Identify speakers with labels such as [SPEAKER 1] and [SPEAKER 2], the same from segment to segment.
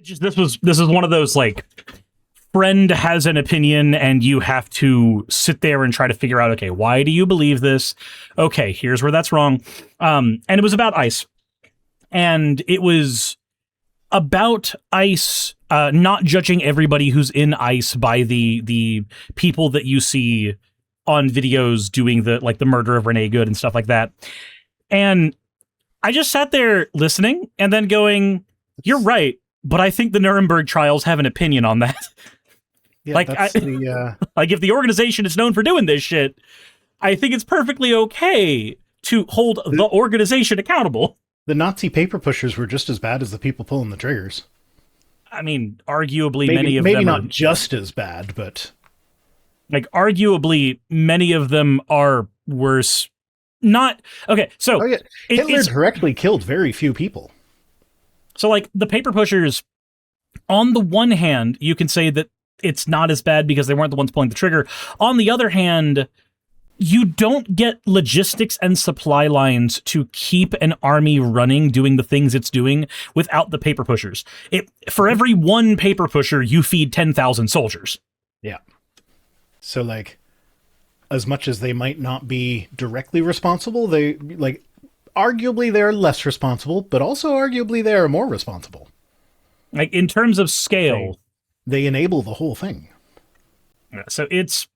[SPEAKER 1] This is one of those, like, friend has an opinion and you have to sit there and try to figure out, okay, why do you believe this? Okay, here's where that's wrong. And it was about ICE. And it was about ICE not judging everybody who's in ICE by the people that you see on videos doing the murder of Renee Good and stuff like that. And I just sat there listening and then going, you're right, but I think the Nuremberg trials have an opinion on that.
[SPEAKER 2] Yeah,
[SPEAKER 1] like, like if the organization is known for doing this shit, I think it's perfectly okay to hold the organization accountable.
[SPEAKER 2] The Nazi paper pushers were just as bad as the people pulling the triggers.
[SPEAKER 1] I mean, arguably many of them
[SPEAKER 2] maybe not just as bad, but
[SPEAKER 1] like arguably many of them are worse. Not okay. So
[SPEAKER 2] Hitler directly killed very few people.
[SPEAKER 1] So like the paper pushers, on the one hand, you can say that it's not as bad because they weren't the ones pulling the trigger. On the other hand, you don't get logistics and supply lines to keep an army running, doing the things it's doing without the paper pushers. For every one paper pusher, you feed 10,000 soldiers.
[SPEAKER 2] Yeah. So like, as much as they might not be directly responsible, they like arguably they're less responsible, but also arguably they are more responsible.
[SPEAKER 1] Like in terms of scale,
[SPEAKER 2] they enable the whole thing.
[SPEAKER 1] So it's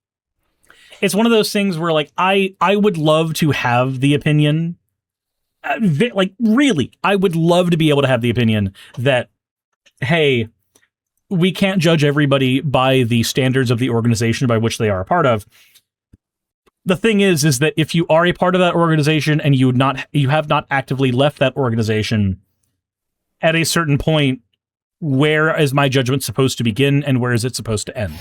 [SPEAKER 1] one of those things where like I would love to have the opinion, like really, I would love to be able to have the opinion that, hey, we can't judge everybody by the standards of the organization by which they are a part of. The thing is that if you are a part of that organization and you have not actively left that organization, at a certain point, where is my judgment supposed to begin and where is it supposed to end?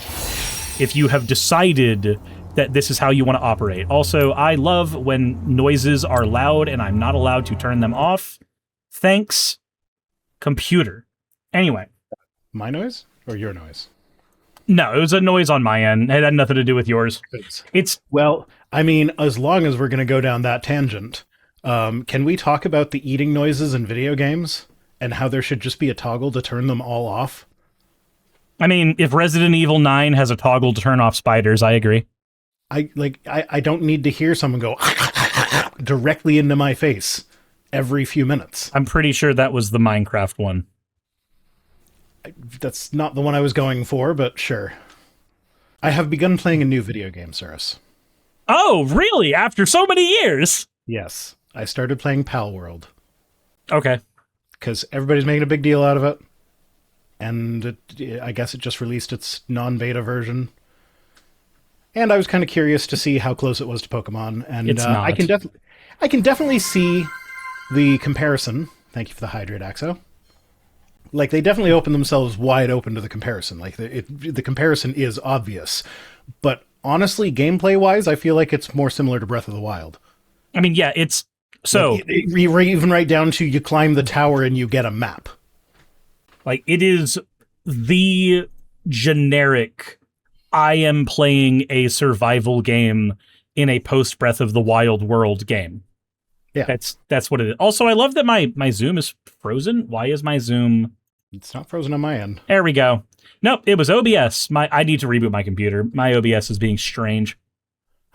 [SPEAKER 1] If you have decided that this is how you want to operate. Also, I love when noises are loud and I'm not allowed to turn them off. Thanks, computer. Anyway.
[SPEAKER 2] My noise or your noise?
[SPEAKER 1] No, it was a noise on my end. It had nothing to do with yours.
[SPEAKER 2] Well, I mean, as long as we're going to go down that tangent, can we talk about the eating noises in video games and how there should just be a toggle to turn them all off?
[SPEAKER 1] I mean, if Resident Evil 9 has a toggle to turn off spiders, I agree.
[SPEAKER 2] I don't need to hear someone go directly into my face every few minutes.
[SPEAKER 1] I'm pretty sure that was the Minecraft one.
[SPEAKER 2] That's not the one I was going for, but sure. I have begun playing a new video game, Cyrus.
[SPEAKER 1] Oh, really? After so many years?
[SPEAKER 2] Yes. I started playing Pal World.
[SPEAKER 1] Okay.
[SPEAKER 2] Because everybody's making a big deal out of it. And I guess it just released its non-beta version. And I was kind of curious to see how close it was to Pokemon. And
[SPEAKER 1] it's not.
[SPEAKER 2] I can definitely see the comparison. Thank you for the Hydrate, Axo. Like, they definitely open themselves wide open to the comparison. Like, the comparison is obvious. But honestly, gameplay-wise, I feel like it's more similar to Breath of the Wild.
[SPEAKER 1] I mean, yeah, it's... So...
[SPEAKER 2] Even right down to you climb the tower and you get a map.
[SPEAKER 1] Like, it is the generic, I am playing a survival game in a post-Breath of the Wild world game.
[SPEAKER 2] Yeah.
[SPEAKER 1] That's what it is. Also, I love that my Zoom is frozen. Why is my Zoom...
[SPEAKER 2] It's not frozen on my end.
[SPEAKER 1] There we go. Nope, it was OBS. I need to reboot my computer. My OBS is being strange.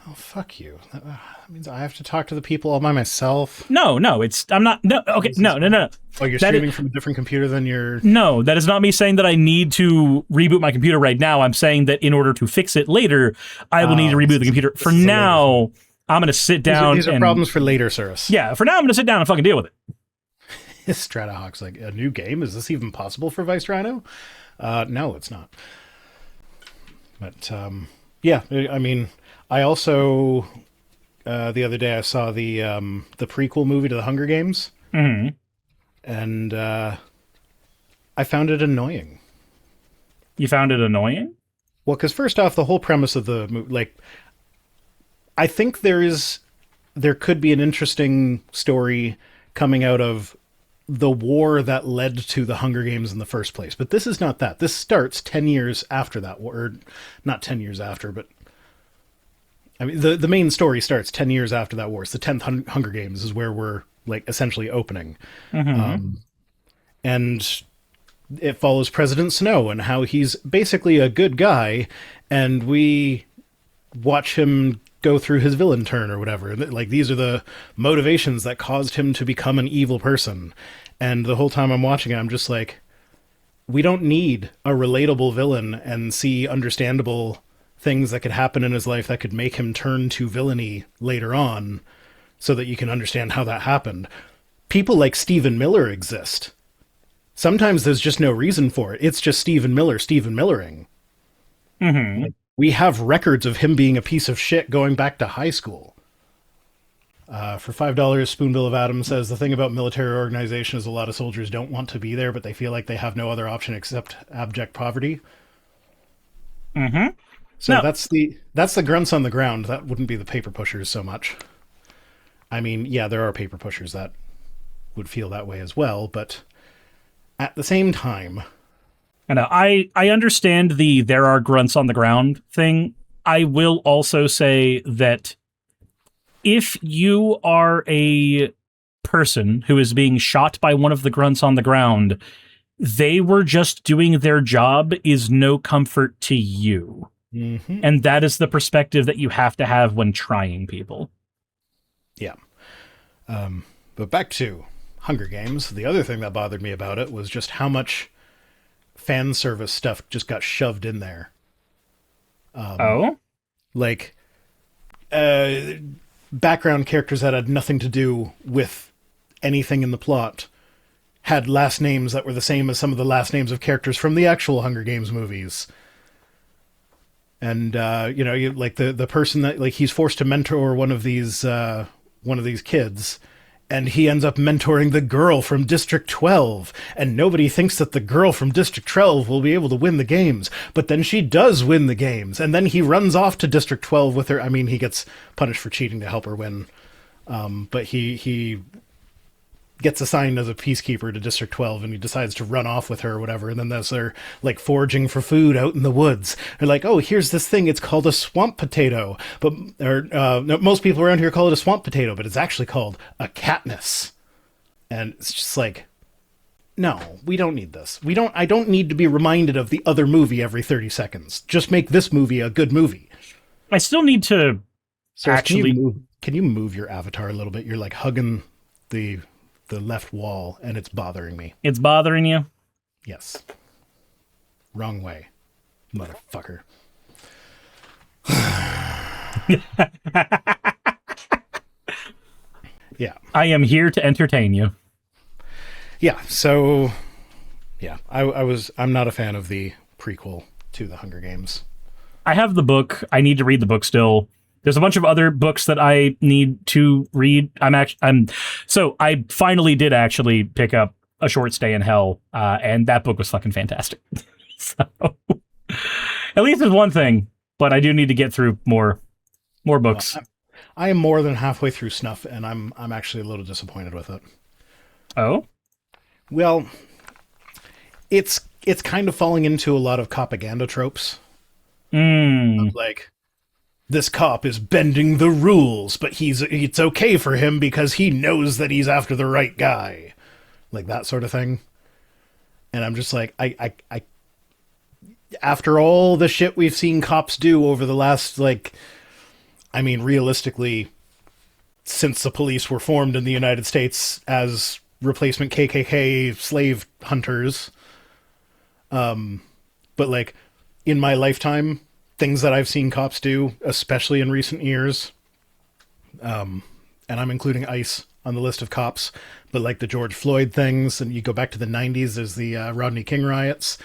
[SPEAKER 2] Oh, fuck you. That means I have to talk to the people all by myself.
[SPEAKER 1] No, I'm not. No, okay, no.
[SPEAKER 2] Oh, you're streaming from a different computer than your...
[SPEAKER 1] No, that is not me saying that I need to reboot my computer right now. I'm saying that in order to fix it later, I will need to reboot the computer. For now, I'm going to sit down.
[SPEAKER 2] These are problems for later, Cyrus.
[SPEAKER 1] Yeah, for now, I'm going to sit down and fucking deal with it.
[SPEAKER 2] Stratahawk's like, a new game? Is this even possible for Vice Rhino? No, it's not. But, yeah, I mean, I also, the other day I saw the prequel movie to the Hunger Games.
[SPEAKER 1] Mm-hmm.
[SPEAKER 2] And, I found it annoying.
[SPEAKER 1] You found it annoying?
[SPEAKER 2] Well, because first off, the whole premise of the movie, like, I think there could be an interesting story coming out of the war that led to the Hunger Games in the first place. But this is not that. This starts 10 years after that war. Or not 10 years after, but... I mean, the main story starts 10 years after that war. It's the 10th Hunger Games is where we're, like, essentially opening.
[SPEAKER 1] Mm-hmm.
[SPEAKER 2] And it follows President Snow and how he's basically a good guy, and we watch him go through his villain turn or whatever. Like, these are the motivations that caused him to become an evil person. And the whole time I'm watching it, I'm just like, we don't need a relatable villain and see understandable things that could happen in his life that could make him turn to villainy later on so that you can understand how that happened. People like Stephen Miller exist. Sometimes there's just no reason for it. It's just Stephen Millering.
[SPEAKER 1] Mm-hmm.
[SPEAKER 2] Like, we have records of him being a piece of shit going back to high school. For $5, Spoonbill of Adam says, the thing about military organization is a lot of soldiers don't want to be there, but they feel like they have no other option except abject poverty.
[SPEAKER 1] Mm-hmm.
[SPEAKER 2] So
[SPEAKER 1] No.
[SPEAKER 2] that's the grunts on the ground. That wouldn't be the paper pushers so much. I mean, yeah, there are paper pushers that would feel that way as well, but at the same time...
[SPEAKER 1] I know. I understand the there are grunts on the ground thing. I will also say that if you are a person who is being shot by one of the grunts on the ground, they were just doing their job is no comfort to you.
[SPEAKER 2] Mm-hmm.
[SPEAKER 1] And that is the perspective that you have to have when trying people.
[SPEAKER 2] Yeah. But back to Hunger Games, the other thing that bothered me about it was just how much fan service stuff just got shoved in there. Like, background characters that had nothing to do with anything in the plot had last names that were the same as some of the last names of characters from the actual Hunger Games movies. And, like the person that, like, he's forced to mentor one of these kids, and he ends up mentoring the girl from District 12, and nobody thinks that the girl from District 12 will be able to win the games, but then she does win the games, and then he runs off to District 12 with her. I mean, he gets punished for cheating to help her win, but he gets assigned as a peacekeeper to District 12, and he decides to run off with her or whatever, and then as they're, like, foraging for food out in the woods, they're like, oh, here's this thing, it's called a swamp potato, but most people around here call it a swamp potato, but it's actually called a Katniss. And it's just like, no, we don't need this. I don't need to be reminded of the other movie every 30 seconds. Just make this movie a good movie.
[SPEAKER 1] I still need to actually...
[SPEAKER 2] Can you move your avatar a little bit? You're, like, hugging the left wall, and it's bothering me.
[SPEAKER 1] It's bothering you?
[SPEAKER 2] Yes. Wrong way, motherfucker. Yeah.
[SPEAKER 1] I am here to entertain you.
[SPEAKER 2] Yeah, so... Yeah, I'm not a fan of the prequel to the Hunger Games.
[SPEAKER 1] I have the book. I need to read the book still. There's a bunch of other books that I need to read. So I finally did actually pick up A Short Stay in Hell, and that book was fucking fantastic. So at least there's one thing, but I do need to get through more books.
[SPEAKER 2] Well, I am more than halfway through Snuff, and I'm actually a little disappointed with it.
[SPEAKER 1] Oh?
[SPEAKER 2] Well, it's kind of falling into a lot of copaganda tropes. Of, like, this cop is bending the rules, but it's okay for him because he knows that he's after the right guy. Like, that sort of thing. And I'm just like, I after all the shit we've seen cops do over the last, like, I mean, realistically, since the police were formed in the United States as replacement KKK slave hunters, but, like, in my lifetime, things that I've seen cops do, especially in recent years, and I'm including ICE on the list of cops, but, like, the George Floyd things, and you go back to the 90s, there's the Rodney King riots.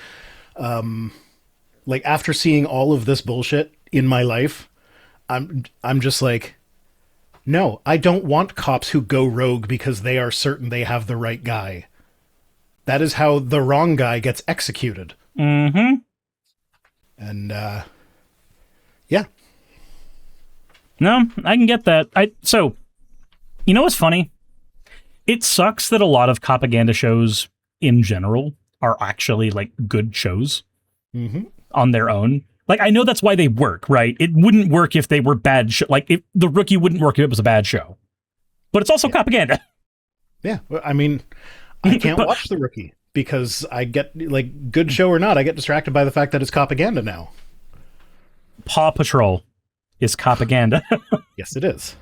[SPEAKER 2] Like, after seeing all of this bullshit in my life, I'm just like, no, I don't want cops who go rogue because they are certain they have the right guy. That is how the wrong guy gets executed.
[SPEAKER 1] Mm-hmm.
[SPEAKER 2] And, yeah.
[SPEAKER 1] No, I can get that. So, you know what's funny? It sucks that a lot of propaganda shows in general are actually, like, good shows on their own. Like, I know that's why they work, right? It wouldn't work if they were bad. Like, if The Rookie wouldn't work if it was a bad show. But it's also propaganda.
[SPEAKER 2] Yeah, I mean, I can't watch The Rookie because I get, like, good show or not, I get distracted by the fact that it's copaganda now.
[SPEAKER 1] Paw Patrol is copaganda.
[SPEAKER 2] Yes, it is.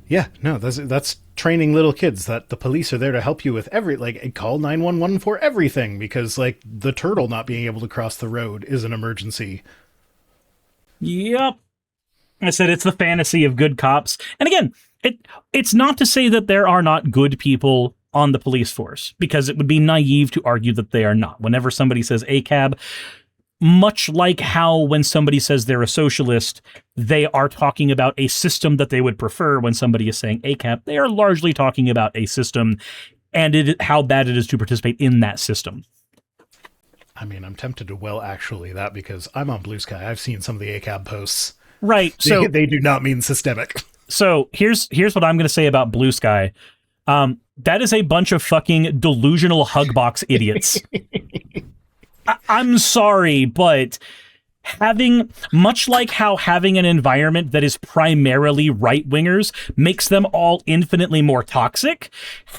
[SPEAKER 2] Yeah, no, that's training little kids that the police are there to help you with call 911 for everything, because, like, the turtle not being able to cross the road is an emergency.
[SPEAKER 1] Yep. I said it's the fantasy of good cops. And again, it's not to say that there are not good people on the police force, because it would be naive to argue that they are not. Whenever somebody says ACAB, much like how when somebody says they're a socialist, they are talking about a system that they would prefer. When somebody is saying ACAB, they are largely talking about a system and how bad it is to participate in that system.
[SPEAKER 2] I mean, I'm tempted to actually that, because I'm on Blue Sky. I've seen some of the ACAB posts.
[SPEAKER 1] Right. So
[SPEAKER 2] they do not mean systemic.
[SPEAKER 1] So here's what I'm going to say about Blue Sky. That is a bunch of fucking delusional hugbox idiots. I'm sorry, but much like how having an environment that is primarily right-wingers makes them all infinitely more toxic,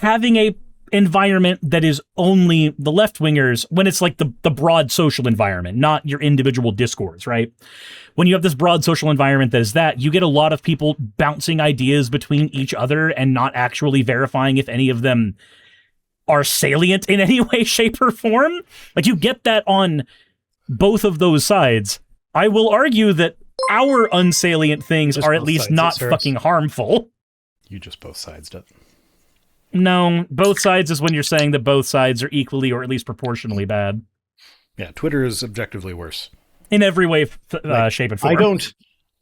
[SPEAKER 1] having a environment that is only the left-wingers, when it's like the broad social environment, not your individual discourse, right? When you have this broad social environment that is that, you get a lot of people bouncing ideas between each other and not actually verifying if any of them are salient in any way, shape, or form. Like, you get that on both of those sides. I will argue that our unsalient things are at least not fucking harmful.
[SPEAKER 2] You just both sides it.
[SPEAKER 1] No, both sides is when you're saying that both sides are equally or at least proportionally bad.
[SPEAKER 2] Yeah, Twitter is objectively worse.
[SPEAKER 1] In every way, shape, and form.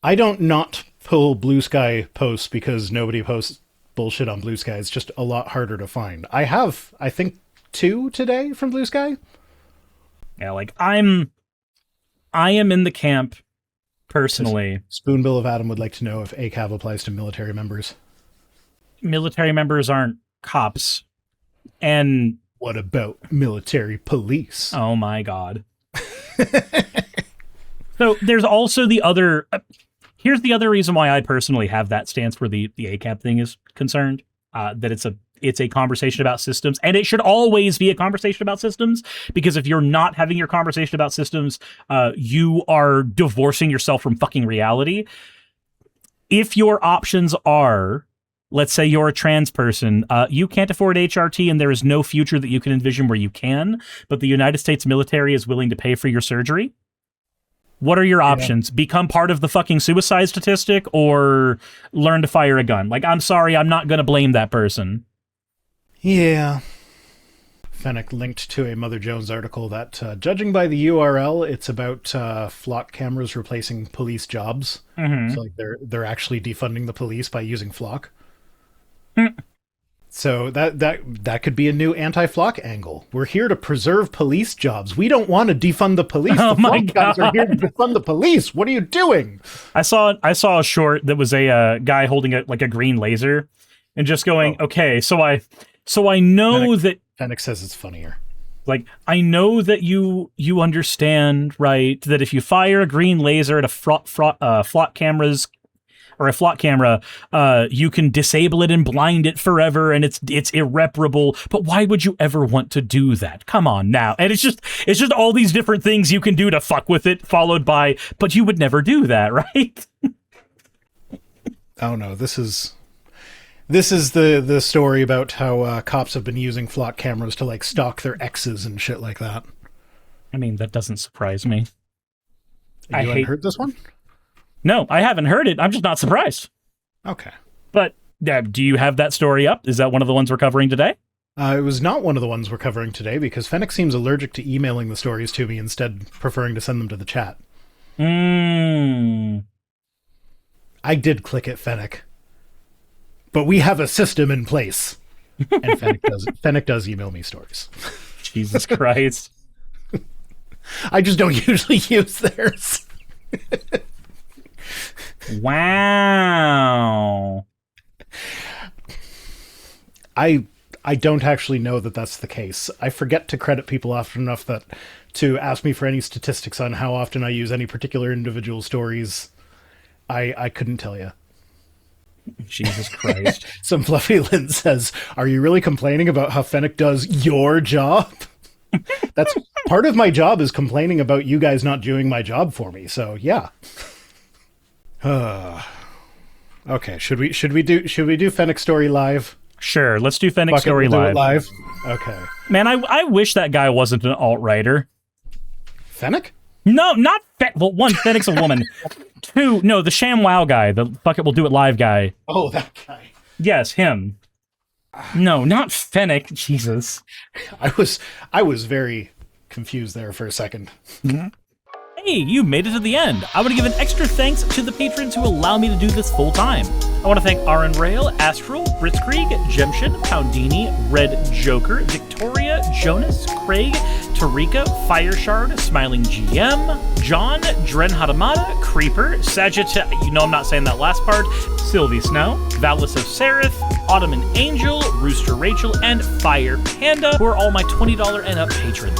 [SPEAKER 2] I don't not pull Blue Sky posts because nobody posts bullshit on Blue Sky. It's just a lot harder to find. I have, I think, 2 today from Blue Sky.
[SPEAKER 1] Yeah, like, I am in the camp, personally.
[SPEAKER 2] Spoonbill of Adam would like to know if ACAB applies to military members.
[SPEAKER 1] Military members aren't cops. And
[SPEAKER 2] what about military police?
[SPEAKER 1] Oh my god. So there's also the other... here's the other reason why I personally have that stance where the ACAB thing is concerned. That it's a conversation about systems, and it should always be a conversation about systems, because if you're not having your conversation about systems, you are divorcing yourself from fucking reality. If your options are, let's say you're a trans person, you can't afford HRT and there is no future that you can envision where you can, but the United States military is willing to pay for your surgery. What are your options? Become part of the fucking suicide statistic or learn to fire a gun? Like, I'm sorry, I'm not going to blame that person.
[SPEAKER 2] Yeah. Fennec linked to a Mother Jones article that, judging by the URL, it's about flock cameras replacing police jobs. Mm-hmm. So, like, they're actually defunding the police by using flock. So that could be a new anti-flock angle. We're here to preserve police jobs. We don't want to defund the police.
[SPEAKER 1] Oh,
[SPEAKER 2] the flock guys are here to defund the police. What are you doing? I
[SPEAKER 1] saw a short that was a guy holding a green laser and just going, okay, so I know that
[SPEAKER 2] Fennec says it's funnier.
[SPEAKER 1] Like, I know that you understand, right, that if you fire a green laser at a flock cameras or a flock camera, you can disable it and blind it forever, and it's irreparable. But why would you ever want to do that? Come on now. And it's just all these different things you can do to fuck with it, followed by, but you would never do that, right?
[SPEAKER 2] Oh no, this is the story about how cops have been using flock cameras to, like, stalk their exes and shit like that.
[SPEAKER 1] I mean, that doesn't surprise me.
[SPEAKER 2] You haven't heard this one?
[SPEAKER 1] No, I haven't heard it. I'm just not surprised.
[SPEAKER 2] Okay.
[SPEAKER 1] But do you have that story up? Is that one of the ones we're covering today?
[SPEAKER 2] It was not one of the ones we're covering today, because Fennec seems allergic to emailing the stories to me, instead preferring to send them to the chat. I did click it, Fennec. But we have a system in place. And Fennec does email me stories.
[SPEAKER 1] Jesus Christ.
[SPEAKER 2] I just don't usually use theirs.
[SPEAKER 1] Wow.
[SPEAKER 2] I don't actually know that that's the case. I forget to credit people often enough that to ask me for any statistics on how often I use any particular individual stories, I couldn't tell you.
[SPEAKER 1] Jesus Christ.
[SPEAKER 2] Some Fluffy Lynn says, are you really complaining about how Fennec does your job? That's part of my job is complaining about you guys not doing my job for me. So yeah. Okay, should we do Fennec Story live?
[SPEAKER 1] Sure, let's do Fennec
[SPEAKER 2] Fuck it,
[SPEAKER 1] Story
[SPEAKER 2] we'll do it
[SPEAKER 1] live.
[SPEAKER 2] live. Okay.
[SPEAKER 1] Man, I wish that guy wasn't an alt-writer.
[SPEAKER 2] Fennec?
[SPEAKER 1] No, not well, one, Fennec's a woman. Two, no, the ShamWow guy, the fuck it, we'll do it live guy.
[SPEAKER 2] Oh, that guy.
[SPEAKER 1] Yes, him. No, not Fennec. Jesus.
[SPEAKER 2] I was very confused there for a second.
[SPEAKER 1] Hey, you made it to the end. I want to give an extra thanks to the patrons who allow me to do this full time. I want to thank Aaron Rail, Astral, Britzkrieg, Jemshin, Poundini, Red Joker, Victoria, Jonas, Craig, Tarika, Fireshard, Smiling GM, John, Dren Hadamada, Creeper, Sagitta, you know I'm not saying that last part, Sylvie Snow, Valis of Seraph, Ottoman Angel, Rooster Rachel, and Fire Panda, who are all my $20 and up patrons.